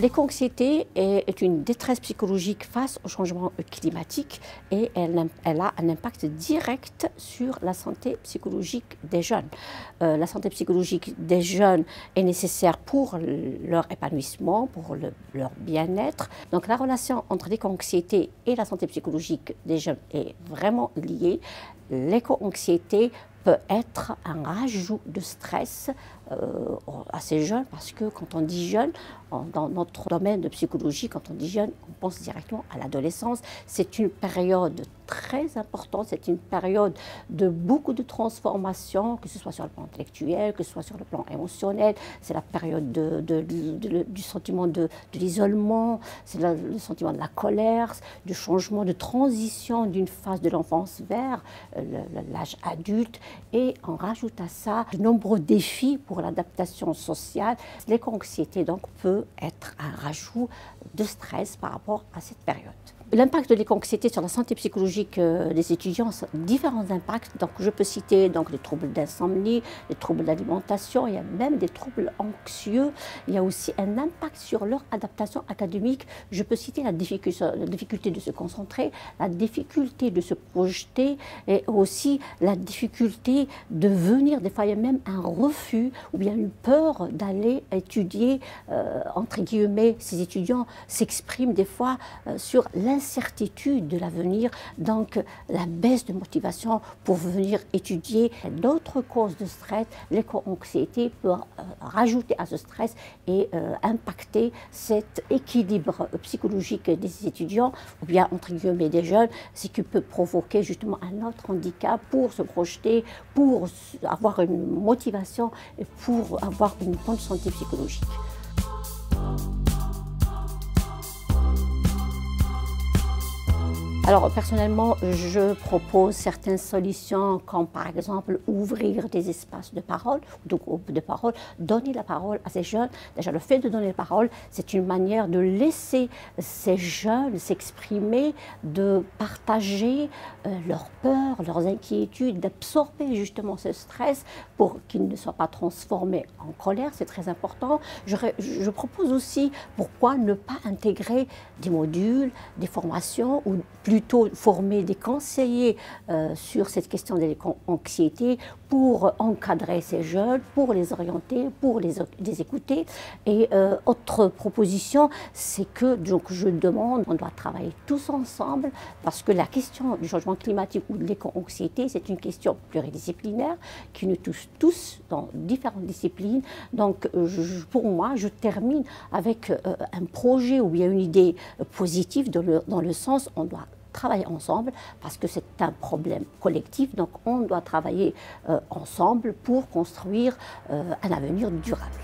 L'éco-anxiété est une détresse psychologique face au changement climatique et elle a un impact direct sur la santé psychologique des jeunes. La santé psychologique des jeunes est nécessaire pour leur épanouissement, pour leur bien-être. Donc la relation entre l'éco-anxiété et la santé psychologique des jeunes est vraiment liée. L'éco-anxiété peut être un rajout de stress à ces jeunes, parce que quand on dit jeune, dans notre domaine de psychologie, quand on dit jeune, on pense directement à l'adolescence. C'est une période très importante, c'est une période de beaucoup de transformations, que ce soit sur le plan intellectuel, que ce soit sur le plan émotionnel. C'est la période du sentiment de l'isolement, c'est le sentiment de la colère, du changement, de transition d'une phase de l'enfance vers l'âge adulte. Et on rajoute à ça de nombreux défis pour l'adaptation sociale. L'éco-anxiété donc peut être un rajout de stress par rapport à cette période. L'impact de l'éco-anxiété sur la santé psychologique des étudiants, différents impacts. Donc, je peux citer donc, les troubles d'insomnie, les troubles d'alimentation, il y a même des troubles anxieux. Il y a aussi un impact sur leur adaptation académique. Je peux citer la difficulté de se concentrer, la difficulté de se projeter et aussi la difficulté de venir. Des fois, il y a même un refus ou bien une peur d'aller étudier, entre guillemets. Ces étudiants s'expriment des fois sur l'incertitude de l'avenir, donc la baisse de motivation pour venir étudier. D'autres causes de stress, l'éco-anxiété peut rajouter à ce stress et impacter cet équilibre psychologique des étudiants ou bien entre guillemets des jeunes, ce qui peut provoquer justement un autre handicap pour se projeter, pour avoir une motivation et pour avoir une bonne santé psychologique. Alors personnellement, je propose certaines solutions comme par exemple ouvrir des espaces de parole, de groupes de parole, donner la parole à ces jeunes. Déjà le fait de donner la parole, c'est une manière de laisser ces jeunes s'exprimer, de partager leurs peurs, leurs inquiétudes, d'absorber justement ce stress pour qu'ils ne soient pas transformés en colère, c'est très important. Je propose aussi pourquoi ne pas intégrer des modules, des formations ou plutôt former des conseillers sur cette question de l'éco-anxiété pour encadrer ces jeunes, pour les orienter, pour les écouter. Et autre proposition, c'est que donc, je demande, on doit travailler tous ensemble parce que la question du changement climatique ou de l'éco-anxiété, c'est une question pluridisciplinaire qui nous touche tous dans différentes disciplines. Donc pour moi, je termine avec un projet ou bien une idée positive dans le sens on doit travailler ensemble parce que c'est un problème collectif, donc on doit travailler ensemble pour construire un avenir durable.